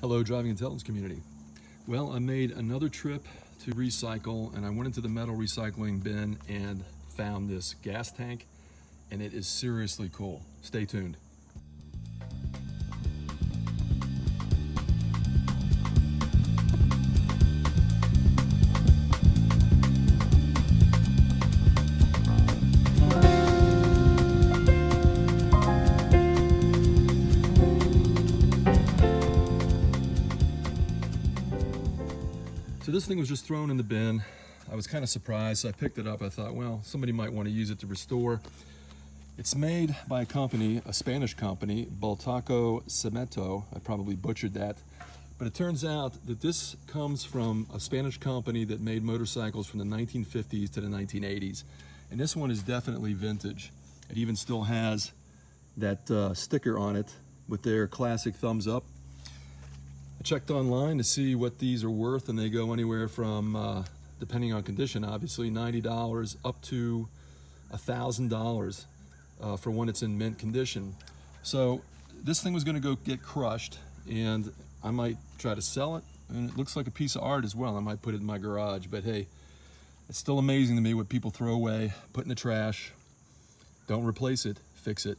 Hello, driving intelligence community. Well, I made another trip to recycle and I went into the metal recycling bin and found this gas tank, and it is seriously cool. Stay tuned. So this thing was just thrown in the bin. I was kind of surprised, so I picked it up. I thought, well, somebody might want to use it to restore. It's made by a company, a Spanish company, Bultaco Cemoto. I probably butchered that. But it turns out that this comes from a Spanish company that made motorcycles from the 1950s to the 1980s. And this one is definitely vintage. It even still has that sticker on it with their classic thumbs up. I checked online to see what these are worth, and they go anywhere from, depending on condition, obviously, $90 up to $1,000 for when it's in mint condition. So this thing was going to go get crushed, and I might try to sell it. And it looks like a piece of art as well. I might put it in my garage, but hey, it's still amazing to me what people throw away, put in the trash. Don't replace it, fix it.